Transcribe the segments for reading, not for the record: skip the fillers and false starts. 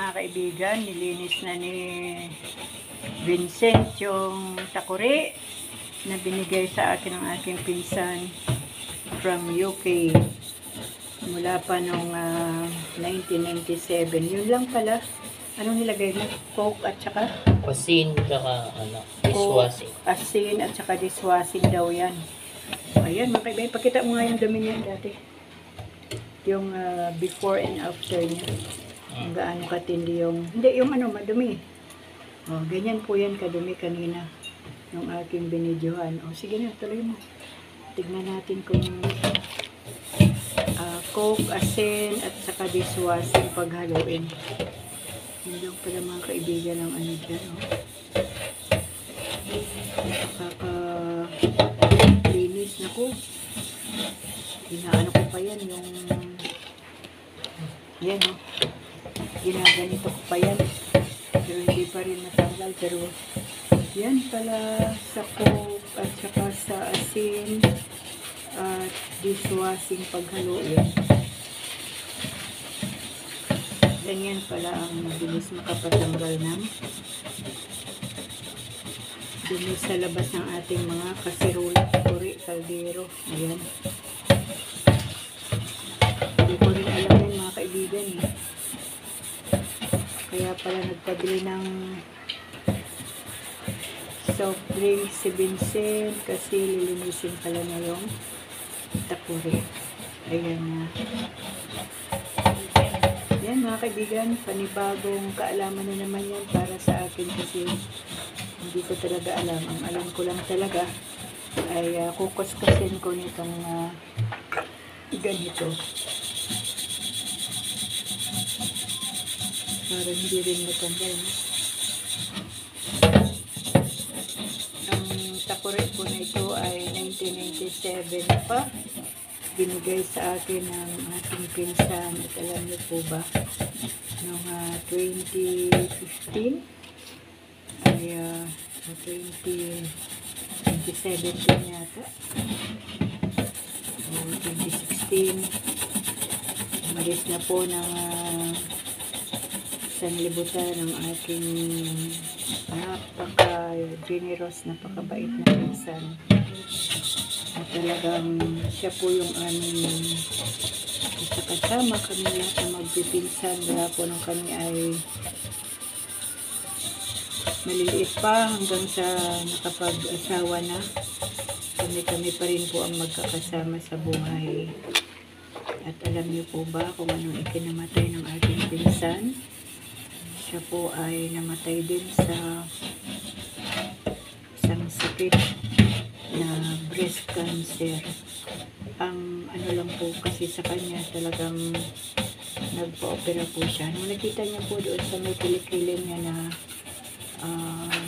mga kaibigan, nilinis na ni Vincent yung takuri na binigay sa akin ng aking pinsan from UK mula pa nung 1997. Yun lang pala. Anong nilagay mo? Coke at saka? Asin, saka dishwashing. Asin at saka dishwashing daw yan. Ayan, mga kaibigan, pakita mo nga yung dumi niya dati. Yung before and after niya. Kung gaano katindi yung, hindi yung madumi. O, ganyan po yan kadumi kanina. Yung aking binidyohan. O, sige na, tuloy mo. Tignan natin kung coke, asin, at saka dishwashing paghaluin. Yun lang pala mga kaibigan ng ano dyan. Nakaka-linis na ko. Ginaano ko pa yan yung yan o. Ginaganito ko pa yan. Pero hindi pa rin natanggal. Pero yan pala sa coke at saka sa asin at dishwashing paghaluin. Ganyan pala ang mabilis makapatanggal ng dumi sa labas ng ating mga kaserola, kuri, kaldero. Ayan. Hindi ko rin alam yan mga kaibigan eh. Kaya pala nagpabili ng soft drink si Vincent kasi lilinisin pala na yung takuri. Ayan na. Yan mga kaibigan, panibagong kaalaman na naman yan para sa akin kasi hindi ko talaga alam. Ang alam ko lang talaga ay kukuskasin ko nitong ganito. Para hindi rin matanggal. Ang takuri po na ito ay 1997 pa. Binigay sa akin ng ating pinsan at alam niyo po ba noong 2015 ay 2017 yata o 2016 umalis na po ng sanlibutan ng aking napaka-generous, napakabait na pinsan. At talagang siya po yung aming kasama kami lahat na magpipinsan mula po nung kami ay maliliit pa hanggang sa nakapag-asawa na. Kami pa rin po ang magkakasama sa buhay. At alam niyo po ba kung anong ikinamatay ng ating pinsan? Siya po ay namatay din sa isang sakit na breast cancer. Ang ano lang po kasi sa kanya talagang nagpa-opera po siya. Nung nakita niya po doon sa may kilikilin niya na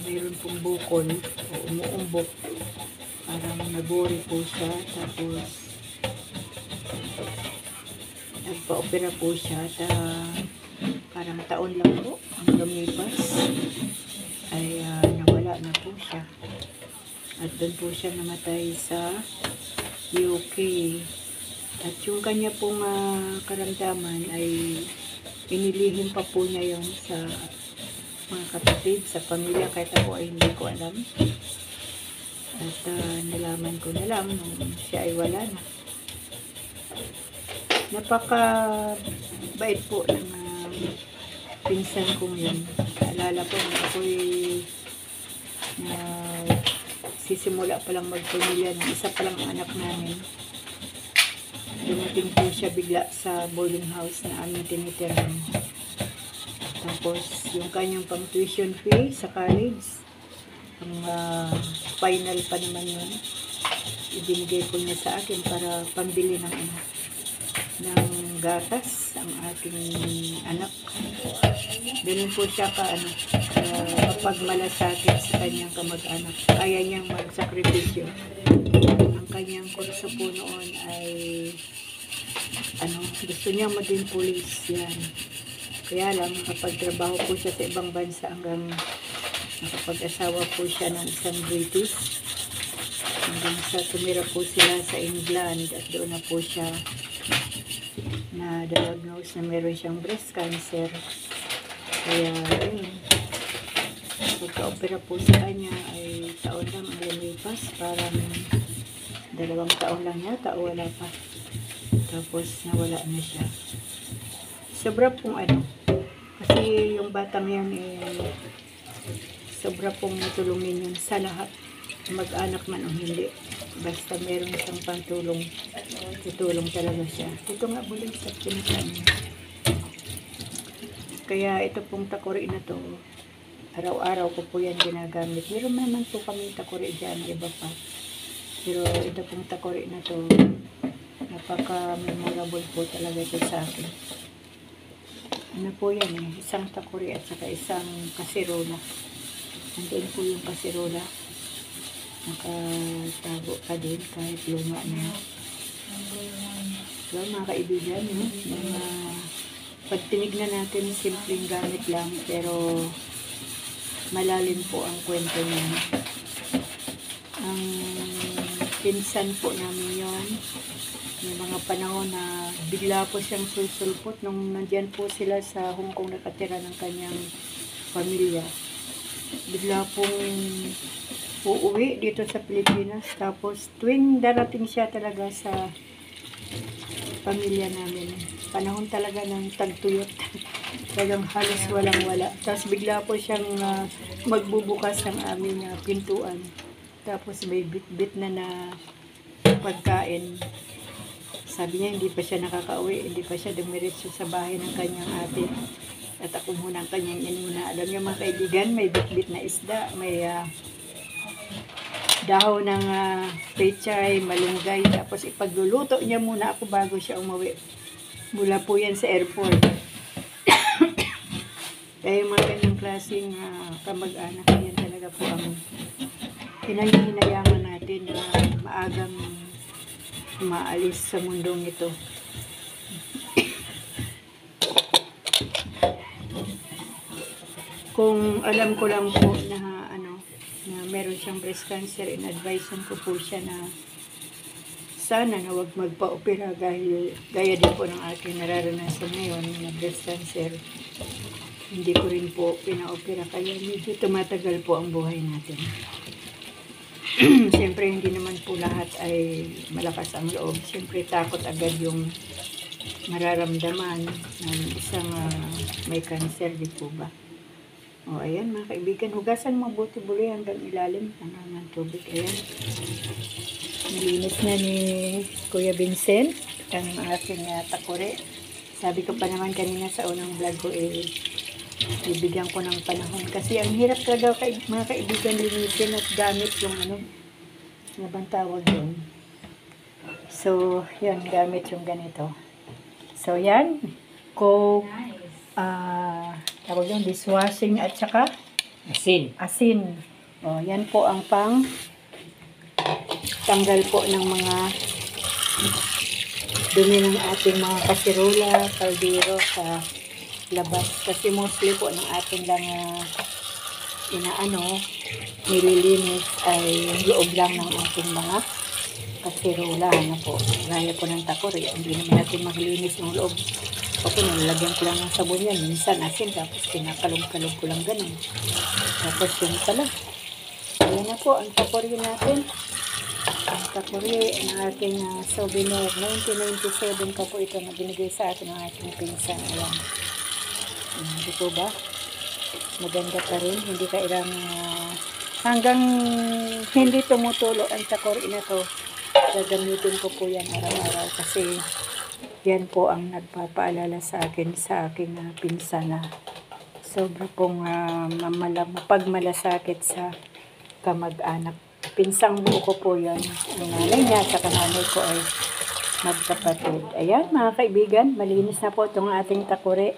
mayroon pong bukol o umuumbok, parang nagori po siya. Tapos nagpa-opera po siya at parang taon lang po ang lumipas ay nawala na po siya. At doon po siya namatay sa UK. At yung kanya pong karamdaman ay inilihim pa po niya yon sa mga kapatid, sa pamilya, kahit ako ay hindi ko alam. At nalaman ko na lang nung siya ay wala na. Napaka-bait po ng pinsan kong yun. Alala ko na ako'y sisimula pa lang magpamilya ng isa pa lang anak namin. Dumating po siya bigla sa boarding house na aming tinitirahan. Tapos yung kanyang pang tuition fee sa college, ang final pa naman yun, ibinigay po niya sa akin para pambili ng gatas ang aking anak. Ganun po siya kapag malasakit sa kanyang kamag-anak. Kaya niyang magsakripisyo. Ang kanyang kurso po noon ay gusto niyang maging pulis yan. Kaya lang kapag trabaho po siya sa ibang bansa hanggang nakapag-asawa po siya ng isang British. Hanggang sa tumira po sila sa England at doon na po siya na diagnose na meron siyang breast cancer. Kaya, ayun. Pagka-opera po sa kanya ay taon lang ang lumipas. Parang 2 taon lang yata o wala pa. Tapos nawala na siya. Sobra pong ano. Kasi yung batang yan sobra pong matulungin yun sa lahat. Mag-anak man o hindi. Basta meron siyang pantulong. Tutulong talaga siya. Ito nga buling sa pinakaan niya. Kaya ito pong takuri na to, araw-araw ko po yan ginagamit. Meron naman po kami takuri dyan, iba pa. Pero ito pong takuri na to, napaka-memorable po talaga ito sa akin. Ano po yan isang takuri at saka isang kasirola. Nandiyan po yung kasirola. Nakatago pa din kahit luma na. So, mga kaibigan, mga pag tinignan natin, simpleng gamit lang, pero malalim po ang kwento niya. Ang pinsan po namin yon, may mga panahon na bigla po siyang susulpot nung nandyan po sila sa Hong Kong nakatira ng kanyang pamilya. Bigla pong uuwi dito sa Pilipinas, tapos tuwing darating siya talaga sa pamilya namin, panahon talaga ng tagtuyot. Talagang halos walang-wala. Tapos bigla po siyang magbubukas ng aming pintuan. Tapos may bit-bit na pagkain. Sabi niya hindi pa siya nakakauwi, hindi pa siya dumiretso sa bahay ng kanyang ate. At ako muna ang kanyang inuna. Alam niyo mga kaibigan, may bit-bit na isda, may dahon ng pechay, malunggay, tapos ipagluluto niya muna ako bago siya umuwi. Mula po yan sa airport. Kaya yung mga ganyang klaseng kamag-anak, yan talaga po ang hinahinayangan natin na maagang maalis sa mundong ito. Kung alam ko lang po na na meron siyang breast cancer, in-advisean ko po siya na sana na huwag magpa-opera dahil gaya din po ng aking nararanasan ngayon na breast cancer. Hindi ko rin po pina-opera kaya medyo tumatagal po ang buhay natin. Siyempre hindi naman po lahat ay malakas ang loob. Siyempre takot agad yung mararamdaman ng isang may cancer, di po ba? O, ayan mga kaibigan, hugasan mabuti buli hanggang ilalim ng tubig. Ayan. Nalinis na ni Kuya Vincent ang aking takore. Sabi ko pa naman kanina sa unang vlog ko, bibigyan ko ng panahon. Kasi ang hirap talaga mga kaibigan linisin at gamit yung ano bang tawag yun. So, yan, gamit yung ganito. So, yan. Tawag yung dishwashing at saka asin. O, yan po ang pang tanggal po ng mga dumi ng ating mga kasirola, kaldero sa labas. Kasi mostly po ng ating lang nililinis ay yung loob lang ng ating mga kasirola. Po, gaya po ng takore, hindi naman natin maglinis ng loob. Okay, nilalagyan ko lang ng sabon yan. Minsan asin, tapos kinakalog-kalog ko lang ganun. Tapos yun pala. Ayan na po, ang takore natin. Ang takore ng aking souvenir. 1997 pa po ito na binigay sa atin ng aking pinsan. Ayan. Hindi po ba? Maganda pa rin. Hindi kailangan hanggang hindi tumutulo ang takore na to. Gagamitin ko po yan araw-araw kasi yan po ang nagpapaalala sa akin, sa aking pinsan na sobra pong mapagmalasakit sa kamag-anak. Pinsang buo ko po yan. Ang nanay niya at nanay ko ay magkapatid. Ayan mga kaibigan, malinis na po itong ating takore.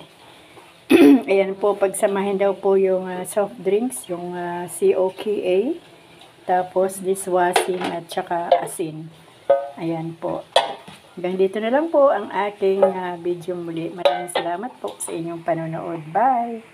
Ayan po, pagsamahin daw po yung soft drinks, yung COKA, tapos dishwashing at saka asin. Ayan po. Hanggang dito na lang po ang aking video muli. Maraming salamat po sa inyong panonood. Bye!